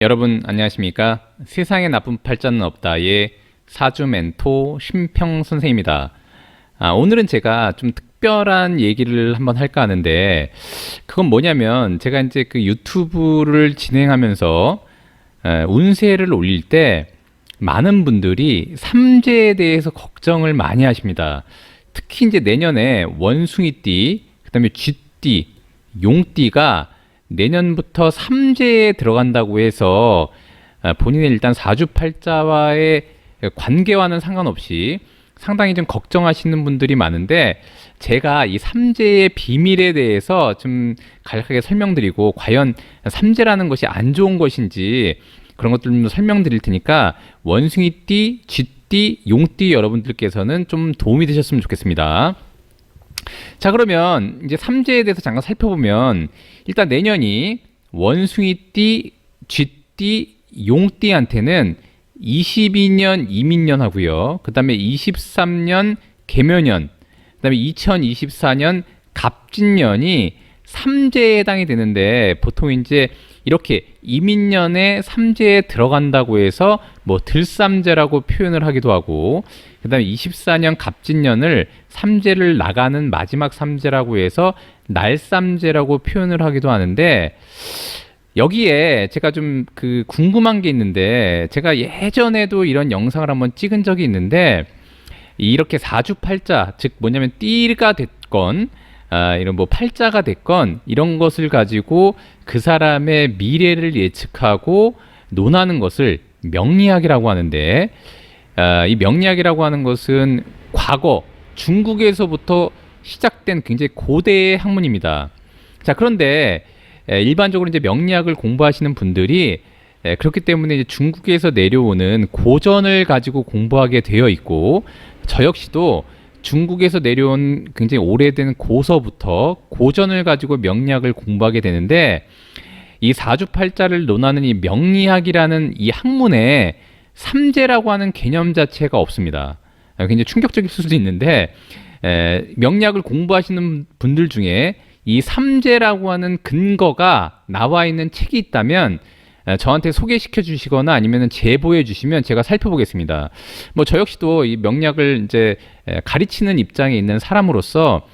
여러분 안녕하십니까? 세상에 나쁜 팔자는 없다의 사주 멘토 심평 선생입니다. 오늘은 제가 좀 특별한 얘기를 한번 할까 하는데, 그건 뭐냐면 제가 이제 그 유튜브를 진행하면서 운세를 올릴 때 많은 분들이 삼재에 대해서 걱정을 많이 하십니다. 특히 이제 내년에 원숭이띠, 그다음에 쥐띠, 용띠가 내년부터 삼재에 들어간다고 해서 본인의 일단 사주팔자와의 관계와는 상관없이 상당히 좀 걱정하시는 분들이 많은데, 제가 이 삼재의 비밀에 대해서 좀 간략하게 설명드리고, 과연 삼재라는 것이 안 좋은 것인지 그런 것들 좀 설명드릴 테니까 원숭이띠, 쥐띠, 용띠 여러분들께서는 좀 도움이 되셨으면 좋겠습니다. 자, 그러면 이제 삼재에 대해서 잠깐 살펴보면, 일단 내년이 원숭이띠, 쥐띠, 용띠한테는 22년 이민년 하고요. 그 다음에 23년 개묘년, 그 다음에 2024년 갑진년이 삼재에 해당이 되는데, 보통 이제 이렇게 이민년에 삼재에 들어간다고 해서 뭐 들삼재라고 표현을 하기도 하고, 그 다음에 24년 갑진년을 삼재를 나가는 마지막 삼재라고 해서 날삼재라고 표현을 하기도 하는데, 여기에 제가 좀 궁금한 게 있는데, 제가 예전에도 이런 영상을 한번 찍은 적이 있는데, 이렇게 사주팔자, 즉 뭐냐면 띠가 됐건 이런 뭐 팔자가 됐건 이런 것을 가지고 그 사람의 미래를 예측하고 논하는 것을 명리학이라고 하는데, 이 명리학이라고 하는 것은 과거 중국에서부터 시작된 굉장히 고대의 학문입니다. 자, 그런데 일반적으로 이제 명리학을 공부하시는 분들이 그렇기 때문에 이제 중국에서 내려오는 고전을 가지고 공부하게 되어 있고, 저 역시도 중국에서 내려온 굉장히 오래된 고서부터 고전을 가지고 명리학을 공부하게 되는데, 이 사주팔자를 논하는 이 명리학이라는 이 학문에 삼재라고 하는 개념 자체가 없습니다. 굉장히 충격적일 수도 있는데, 명리학을 공부하시는 분들 중에 이 삼재라고 하는 근거가 나와 있는 책이 있다면 저한테 소개시켜 주시거나 아니면 제보해 주시면 제가 살펴보겠습니다. 뭐 저 역시도 이 명리학을 이제 가르치는 입장에 있는 사람으로서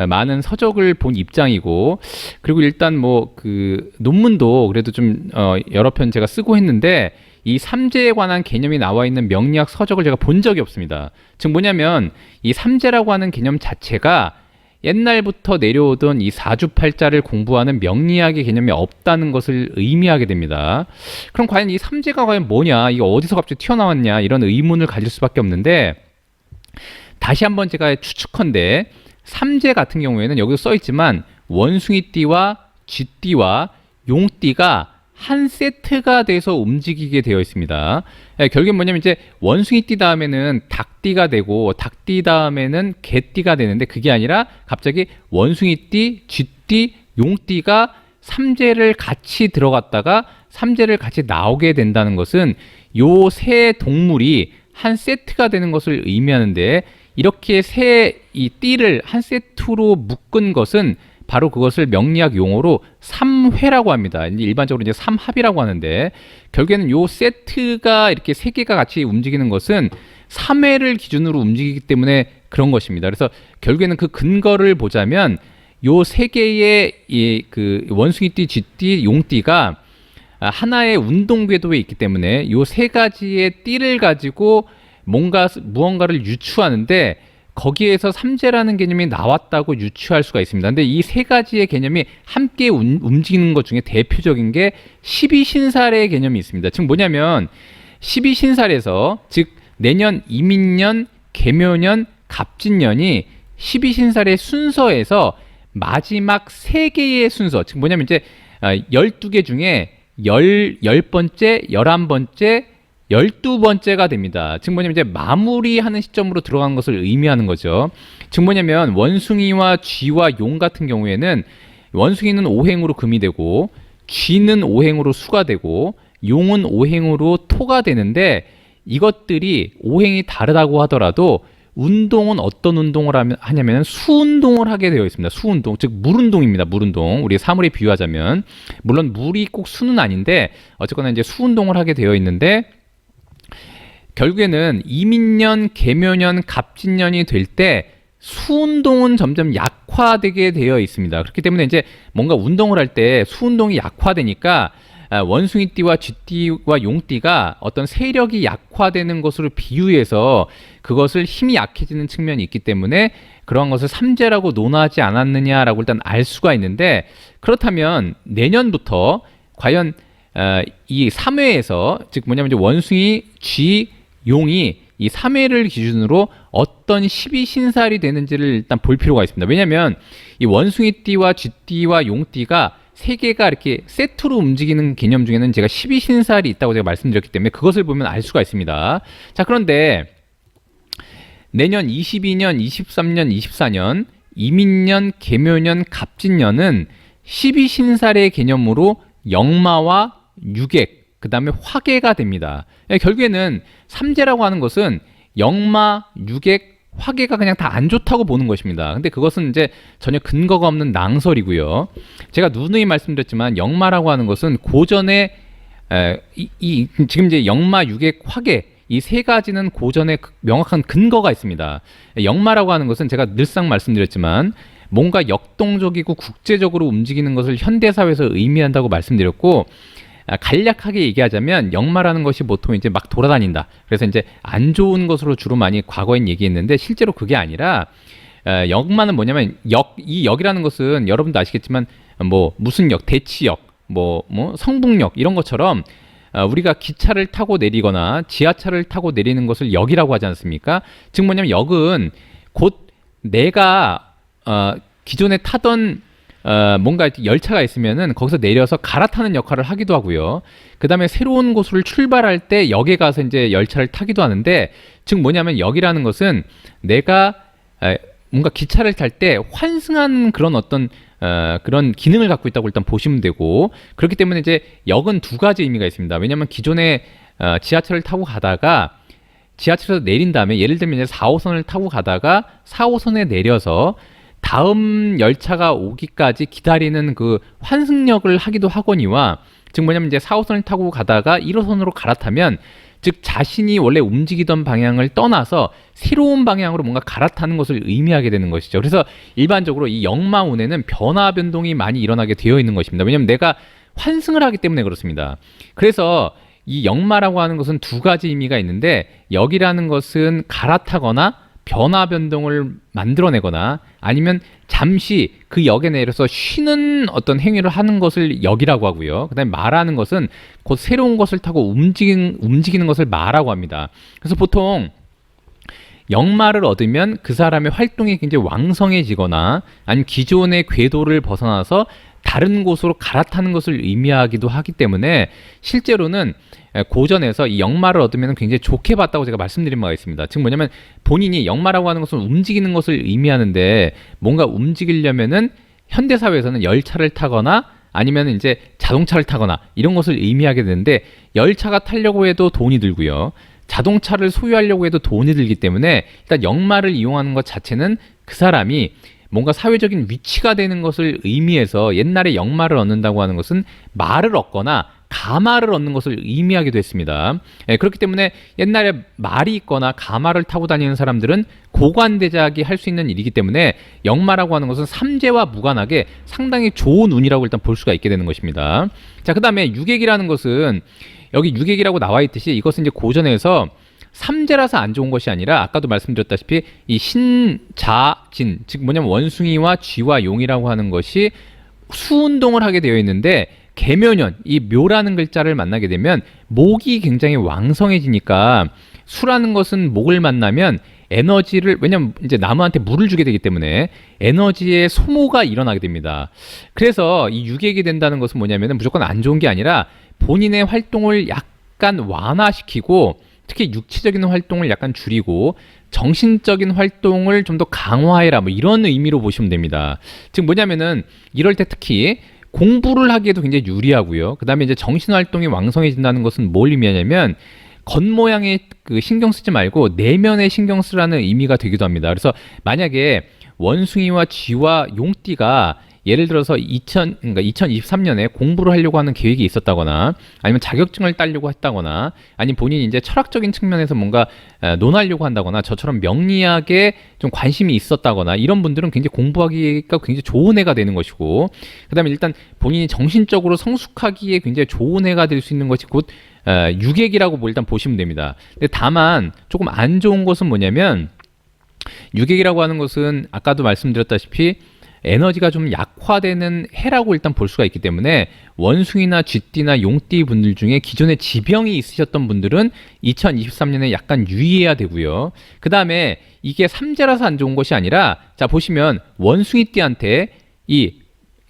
많은 서적을 본 입장이고, 그리고 일단 뭐 논문도 그래도 좀 여러 편 제가 쓰고 했는데, 이 삼재에 관한 개념이 나와 있는 명리학 서적을 제가 본 적이 없습니다. 즉 뭐냐면 이 삼재라고 하는 개념 자체가 옛날부터 내려오던 이 사주팔자를 공부하는 명리학의 개념이 없다는 것을 의미하게 됩니다. 그럼 과연 이 삼재가 과연 뭐냐, 이게 어디서 갑자기 튀어나왔냐, 이런 의문을 가질 수밖에 없는데, 다시 한번 제가 추측컨대 삼재 같은 경우에는 여기 써 있지만 원숭이띠와 쥐띠와 용띠가 한 세트가 돼서 움직이게 되어 있습니다. 결국엔 뭐냐면 이제 원숭이띠 다음에는 닭띠가 되고, 닭띠 다음에는 개띠가 되는데, 그게 아니라 갑자기 원숭이띠, 쥐띠, 용띠가 삼재를 같이 들어갔다가 삼재를 같이 나오게 된다는 것은 요 세 동물이 한 세트가 되는 것을 의미하는데, 이렇게 이 띠를 한 세트로 묶은 것은 바로 그것을 명리학 용어로 삼회라고 합니다. 일반적으로 이제 삼합이라고 하는데, 결국에는 요 세트가 이렇게 세 개가 같이 움직이는 것은 삼회를 기준으로 움직이기 때문에 그런 것입니다. 그래서 결국에는 그 근거를 보자면 요 세 개의 원숭이띠, 쥐띠, 용띠가 하나의 운동 궤도에 있기 때문에 요 세 가지의 띠를 가지고 무언가를 유추하는데, 거기에서 삼재라는 개념이 나왔다고 유추할 수가 있습니다. 근데 이 세 가지의 개념이 함께 움직이는 것 중에 대표적인 게 12신살의 개념이 있습니다. 즉 뭐냐면 12신살에서, 즉 내년 이민년, 개묘년, 갑진년이 12신살의 순서에서 마지막 3개의 순서, 즉 뭐냐면 이제 12개 중에 10번째, 11번째, 12번째가 됩니다. 즉 뭐냐면 이제 마무리하는 시점으로 들어간 것을 의미하는 거죠. 즉 뭐냐면 원숭이와 쥐와 용 같은 경우에는 원숭이는 오행으로 금이 되고, 쥐는 오행으로 수가 되고, 용은 오행으로 토가 되는데, 이것들이 오행이 다르다고 하더라도 운동은 어떤 운동을 하냐면 수운동을 하게 되어 있습니다. 수운동, 즉 물운동입니다. 물운동. 우리 사물에 비유하자면 물론 물이 꼭 수는 아닌데 어쨌거나 이제 수운동을 하게 되어 있는데 결국에는 이민년, 계묘년, 갑진년이 될 때 수운동은 점점 약화되게 되어 있습니다. 그렇기 때문에 이제 뭔가 운동을 할 때 수운동이 약화되니까 원숭이띠와 쥐띠와 용띠가 어떤 세력이 약화되는 것으로 비유해서 그것을 힘이 약해지는 측면이 있기 때문에 그러한 것을 삼재라고 논하지 않았느냐라고 일단 알 수가 있는데, 그렇다면 내년부터 과연 이 3회에서 즉 뭐냐면 이제 원숭이, 쥐, 용이 이 3회를 기준으로 어떤 12신살이 되는지를 일단 볼 필요가 있습니다. 왜냐하면 이 원숭이띠와 쥐띠와 용띠가 세 개가 이렇게 세트로 움직이는 개념 중에는 제가 12신살이 있다고 제가 말씀드렸기 때문에 그것을 보면 알 수가 있습니다. 자, 그런데 내년 22년, 23년, 24년, 이민년, 계묘년, 갑진년은 12신살의 개념으로 역마와 유객, 그 다음에 화계가 됩니다. 결국에는 삼재라고 하는 것은 역마, 유객, 화계가 그냥 다 안 좋다고 보는 것입니다. 근데 그것은 이제 전혀 근거가 없는 낭설이고요. 제가 누누이 말씀드렸지만 역마라고 하는 것은 고전에 지금 이제 역마, 유객, 화계 이 세 가지는 고전에 명확한 근거가 있습니다. 역마라고 하는 것은 제가 늘상 말씀드렸지만 뭔가 역동적이고 국제적으로 움직이는 것을 현대사회에서 의미한다고 말씀드렸고, 간략하게 얘기하자면 역마라는 것이 보통 이제 막 돌아다닌다. 그래서 이제 안 좋은 것으로 주로 많이 과거엔 얘기했는데 실제로 그게 아니라 역마는 뭐냐면 이 역이라는 것은 여러분도 아시겠지만 뭐 무슨 역, 대치역, 뭐 성북역 이런 것처럼 우리가 기차를 타고 내리거나 지하철을 타고 내리는 것을 역이라고 하지 않습니까? 즉 뭐냐면 역은 곧 내가 기존에 타던 뭔가 열차가 있으면은 거기서 내려서 갈아타는 역할을 하기도 하고요. 그 다음에 새로운 곳을 출발할 때 역에 가서 이제 열차를 타기도 하는데, 즉 뭐냐면 역이라는 것은 내가 뭔가 기차를 탈 때 환승하는 그런 어떤 그런 기능을 갖고 있다고 일단 보시면 되고, 그렇기 때문에 이제 역은 두 가지 의미가 있습니다. 왜냐하면 기존에 지하철을 타고 가다가 지하철에서 내린 다음에 예를 들면 이제 4호선을 타고 가다가 4호선에 내려서 다음 열차가 오기까지 기다리는 그 환승역을 하기도 하거니와, 즉 뭐냐면 이제 4호선을 타고 가다가 1호선으로 갈아타면 즉 자신이 원래 움직이던 방향을 떠나서 새로운 방향으로 뭔가 갈아타는 것을 의미하게 되는 것이죠. 그래서 일반적으로 이 역마운에는 변화 변동이 많이 일어나게 되어 있는 것입니다. 왜냐하면 내가 환승을 하기 때문에 그렇습니다. 그래서 이 역마라고 하는 것은 두 가지 의미가 있는데, 역이라는 것은 갈아타거나 변화 변동을 만들어내거나 아니면 잠시 그 역에 내려서 쉬는 어떤 행위를 하는 것을 역이라고 하고요. 그 다음에 마라는 것은 곧 새로운 것을 타고 움직이는 것을 마라고 합니다. 그래서 보통 역마를 얻으면 그 사람의 활동이 굉장히 왕성해지거나 아니면 기존의 궤도를 벗어나서 다른 곳으로 갈아타는 것을 의미하기도 하기 때문에 실제로는 고전에서 이 역마를 얻으면 굉장히 좋게 봤다고 제가 말씀드린 바가 있습니다. 즉 뭐냐면 본인이 역마라고 하는 것은 움직이는 것을 의미하는데, 뭔가 움직이려면은 현대사회에서는 열차를 타거나 아니면 이제 자동차를 타거나 이런 것을 의미하게 되는데, 열차가 타려고 해도 돈이 들고요. 자동차를 소유하려고 해도 돈이 들기 때문에 일단 역마를 이용하는 것 자체는 그 사람이 뭔가 사회적인 위치가 되는 것을 의미해서 옛날에 역마를 얻는다고 하는 것은 말을 얻거나 가마를 얻는 것을 의미하기도 했습니다. 그렇기 때문에 옛날에 말이 있거나 가마를 타고 다니는 사람들은 고관대작이 할 수 있는 일이기 때문에 역마라고 하는 것은 삼재와 무관하게 상당히 좋은 운이라고 일단 볼 수가 있게 되는 것입니다. 자, 그 다음에 유객이라는 것은 여기 유객이라고 나와 있듯이 이것은 이제 고전에서 삼재라서 안 좋은 것이 아니라 아까도 말씀드렸다시피 이 신자진, 즉 뭐냐면 원숭이와 쥐와 용이라고 하는 것이 수운동을 하게 되어 있는데, 계묘년, 이 묘라는 글자를 만나게 되면 목이 굉장히 왕성해지니까, 수라는 것은 목을 만나면 에너지를, 왜냐면 이제 나무한테 물을 주게 되기 때문에 에너지의 소모가 일어나게 됩니다. 그래서 이 유객이 된다는 것은 뭐냐면 무조건 안 좋은 게 아니라 본인의 활동을 약간 완화시키고 특히 육체적인 활동을 약간 줄이고 정신적인 활동을 좀 더 강화해라, 뭐 이런 의미로 보시면 됩니다. 즉 뭐냐면은 이럴 때 특히 공부를 하기에도 굉장히 유리하고요. 그 다음에 이제 정신활동이 왕성해진다는 것은 뭘 의미하냐면 겉모양에 그 신경 쓰지 말고 내면에 신경 쓰라는 의미가 되기도 합니다. 그래서 만약에 원숭이와 쥐와 용띠가 예를 들어서 2023년에 공부를 하려고 하는 계획이 있었다거나 아니면 자격증을 따려고 했다거나 아니면 본인이 이제 철학적인 측면에서 뭔가 논하려고 한다거나 저처럼 명리학에 좀 관심이 있었다거나 이런 분들은 굉장히 공부하기가 굉장히 좋은 해가 되는 것이고 그다음에 일단 본인이 정신적으로 성숙하기에 굉장히 좋은 해가 될 수 있는 것이 곧 유객이라고 일단 보시면 됩니다. 근데 다만 조금 안 좋은 것은 뭐냐면 유객이라고 하는 것은 아까도 말씀드렸다시피 에너지가 좀 약화되는 해라고 일단 볼 수가 있기 때문에 원숭이나 쥐띠나 용띠 분들 중에 기존에 지병이 있으셨던 분들은 2023년에 약간 유의해야 되고요. 그 다음에 이게 삼재라서 안 좋은 것이 아니라 자 보시면 원숭이띠한테 이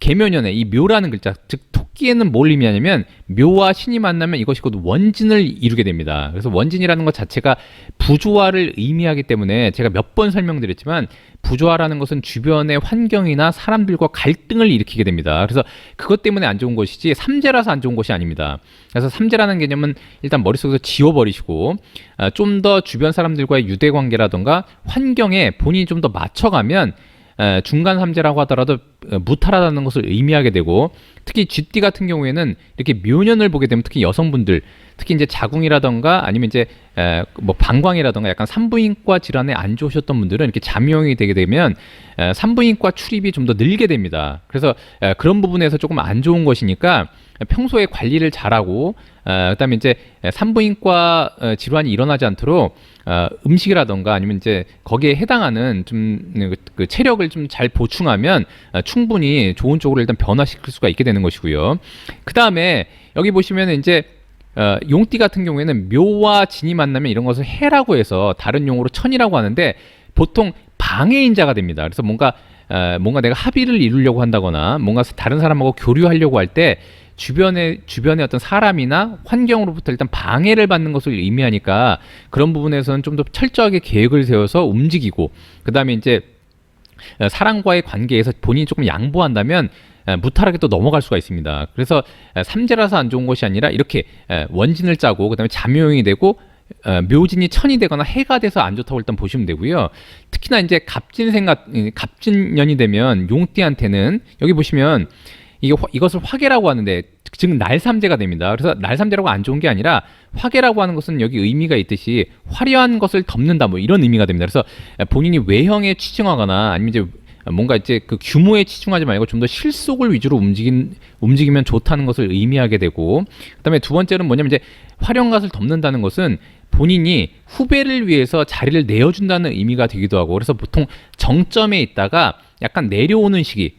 계묘년에 이 묘라는 글자 즉 토끼에는 뭘 의미하냐면 묘와 신이 만나면 이것이 곧 원진을 이루게 됩니다. 그래서 원진이라는 것 자체가 부조화를 의미하기 때문에 제가 몇 번 설명드렸지만 부조화라는 것은 주변의 환경이나 사람들과 갈등을 일으키게 됩니다. 그래서 그것 때문에 안 좋은 것이지 삼재라서 안 좋은 것이 아닙니다. 그래서 삼재라는 개념은 일단 머릿속에서 지워버리시고 좀 더 주변 사람들과의 유대관계라던가 환경에 본인이 좀 더 맞춰가면 중간 삼재라고 하더라도 무탈하다는 것을 의미하게 되고 특히 쥐띠 같은 경우에는 이렇게 묘년을 보게 되면 특히 여성분들 특히 이제 자궁이라던가 아니면 이제 뭐 방광이라던가 약간 산부인과 질환에 안 좋으셨던 분들은 이렇게 잠용이 되게 되면 산부인과 출입이 좀 더 늘게 됩니다. 그래서 그런 부분에서 조금 안 좋은 것이니까 평소에 관리를 잘하고 그다음에 이제 산부인과 질환이 일어나지 않도록 음식이라던가 아니면 이제 거기에 해당하는 좀 그 체력을 좀 잘 보충하면 충분히 좋은 쪽으로 일단 변화시킬 수가 있게 되는 것이고요. 그 다음에 여기 보시면 이제 용띠 같은 경우에는 묘와 진이 만나면 이런 것을 해라고 해서 다른 용어로 천이라고 하는데 보통 방해인자가 됩니다. 그래서 뭔가 내가 합의를 이루려고 한다거나 뭔가 다른 사람하고 교류하려고 할 때 주변의 어떤 사람이나 환경으로부터 일단 방해를 받는 것을 의미하니까 그런 부분에서는 좀 더 철저하게 계획을 세워서 움직이고 그 다음에 이제 사람과의 관계에서 본인이 조금 양보한다면 무탈하게 또 넘어갈 수가 있습니다. 그래서 삼재라서 안 좋은 것이 아니라 이렇게 원진을 짜고 그 다음에 잠용이 되고 묘진이 천이 되거나 해가 돼서 안 좋다고 일단 보시면 되고요. 특히나 이제 갑진년이 되면 용띠한테는 여기 보시면 이것을 화계라고 하는데 즉 날삼재가 됩니다. 그래서 날삼재라고 안 좋은 게 아니라 화계라고 하는 것은 여기 의미가 있듯이 화려한 것을 덮는다 뭐 이런 의미가 됩니다. 그래서 본인이 외형에 치중하거나 아니면 이제 뭔가 이제 그 규모에 치중하지 말고 좀 더 실속을 위주로 움직이면 좋다는 것을 의미하게 되고 그다음에 두 번째는 뭐냐면 이제 화려한 것을 덮는다는 것은 본인이 후배를 위해서 자리를 내어준다는 의미가 되기도 하고 그래서 보통 정점에 있다가 약간 내려오는 시기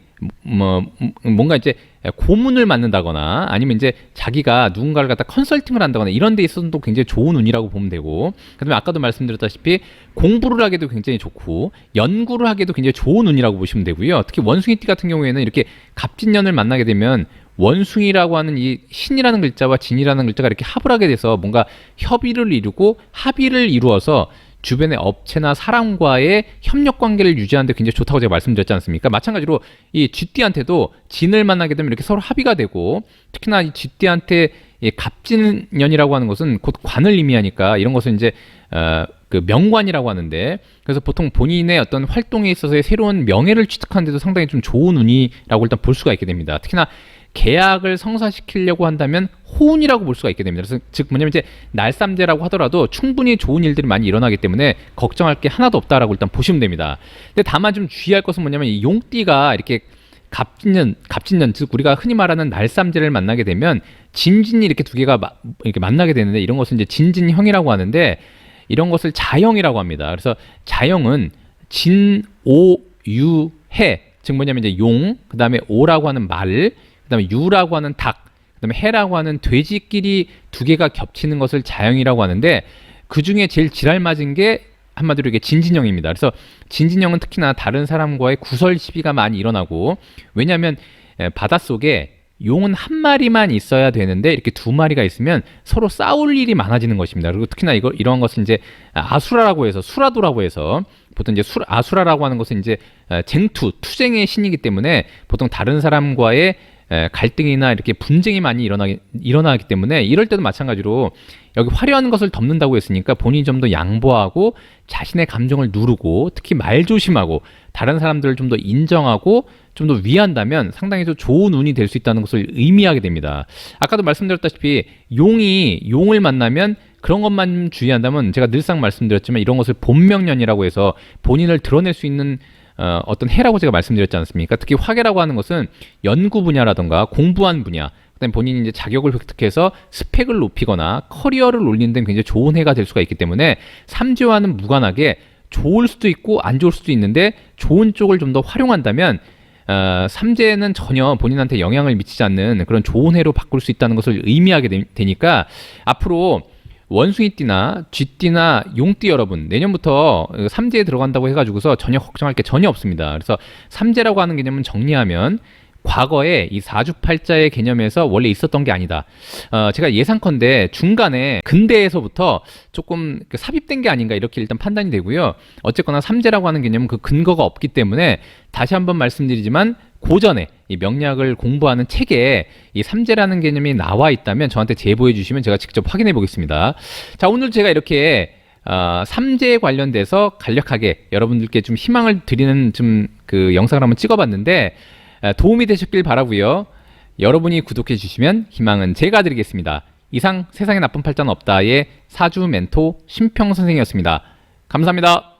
뭔가 이제 고문을 맡는다거나 아니면 이제 자기가 누군가를 갖다 컨설팅을 한다거나 이런 데 있어서도 굉장히 좋은 운이라고 보면 되고 그다음에 아까도 말씀드렸다시피 공부를 하기도 굉장히 좋고 연구를 하기도 굉장히 좋은 운이라고 보시면 되고요. 특히 원숭이띠 같은 경우에는 이렇게 갑진년을 만나게 되면 원숭이라고 하는 이 신이라는 글자와 진이라는 글자가 이렇게 합을 하게 돼서 뭔가 협의를 이루고 합의를 이루어서 주변의 업체나 사람과의 협력 관계를 유지하는 데 굉장히 좋다고 제가 말씀드렸지 않습니까? 마찬가지로 이 쥐띠한테도 진을 만나게 되면 이렇게 서로 합의가 되고 특히나 이 쥐띠한테 이 갑진년이라고 하는 것은 곧 관을 의미하니까 이런 것은 이제 그 명관이라고 하는데 그래서 보통 본인의 어떤 활동에 있어서의 새로운 명예를 취득하는 데도 상당히 좀 좋은 운이라고 일단 볼 수가 있게 됩니다. 특히나 계약을 성사시키려고 한다면 호운이라고 볼 수가 있게 됩니다. 그래서 즉 뭐냐면 이제 날삼재라고 하더라도 충분히 좋은 일들이 많이 일어나기 때문에 걱정할 게 하나도 없다라고 일단 보시면 됩니다. 근데 다만 좀 주의할 것은 뭐냐면 이 용띠가 이렇게 갑진년 즉 우리가 흔히 말하는 날삼재를 만나게 되면 진진이 이렇게 두 개가 이렇게 만나게 되는데 이런 것은 이제 진진형이라고 하는데 이런 것을 자형이라고 합니다. 그래서 자형은 진, 오, 유, 해 즉 뭐냐면 이제 용, 그 다음에 오라고 하는 말 그다음에 유라고 하는 닭, 그다음에 해라고 하는 돼지끼리 두 개가 겹치는 것을 자형이라고 하는데 그 중에 제일 지랄맞은 게 한마디로 이게 진진형입니다. 그래서 진진형은 특히나 다른 사람과의 구설 시비가 많이 일어나고 왜냐하면 바닷속에 용은 한 마리만 있어야 되는데 이렇게 두 마리가 있으면 서로 싸울 일이 많아지는 것입니다. 그리고 특히나 이러한 것은 이제 아수라라고 해서 수라도라고 해서 보통 이제 아수라라고 하는 것은 이제 투쟁의 신이기 때문에 보통 다른 사람과의 갈등이나 이렇게 분쟁이 많이 일어나기 때문에 이럴 때도 마찬가지로 여기 화려한 것을 덮는다고 했으니까 본인이 좀 더 양보하고 자신의 감정을 누르고 특히 말 조심하고 다른 사람들을 좀 더 인정하고 좀 더 위한다면 상당히 더 좋은 운이 될 수 있다는 것을 의미하게 됩니다. 아까도 말씀드렸다시피 용을 만나면 그런 것만 주의한다면 제가 늘상 말씀드렸지만 이런 것을 본명년이라고 해서 본인을 드러낼 수 있는 어떤 해라고 제가 말씀드렸지 않습니까? 특히 화계라고 하는 것은 연구 분야라던가 공부한 분야, 그다음에 본인이 이제 자격을 획득해서 스펙을 높이거나 커리어를 올리는 데 굉장히 좋은 해가 될 수가 있기 때문에 삼재와는 무관하게 좋을 수도 있고 안 좋을 수도 있는데 좋은 쪽을 좀 더 활용한다면 삼재는 전혀 본인한테 영향을 미치지 않는 그런 좋은 해로 바꿀 수 있다는 것을 의미하게 되니까 앞으로 원숭이띠나 쥐띠나 용띠 여러분 내년부터 삼재에 들어간다고 해가지고서 전혀 걱정할 게 전혀 없습니다. 그래서 삼재라고 하는 개념은 정리하면 과거에 이 사주팔자의 개념에서 원래 있었던 게 아니다. 제가 예상컨대 중간에 근대에서부터 조금 삽입된 게 아닌가 이렇게 일단 판단이 되고요. 어쨌거나 삼재라고 하는 개념은 그 근거가 없기 때문에 다시 한번 말씀드리지만 고전에 이 명리학을 공부하는 책에 이 삼재라는 개념이 나와 있다면 저한테 제보해 주시면 제가 직접 확인해 보겠습니다. 자, 오늘 제가 이렇게 삼재에 관련돼서 간략하게 여러분들께 좀 희망을 드리는 좀 그 영상을 한번 찍어봤는데 도움이 되셨길 바라고요. 여러분이 구독해 주시면 희망은 제가 드리겠습니다. 이상 세상에 나쁜 팔자는 없다의 사주 멘토 심평 선생이었습니다. 감사합니다.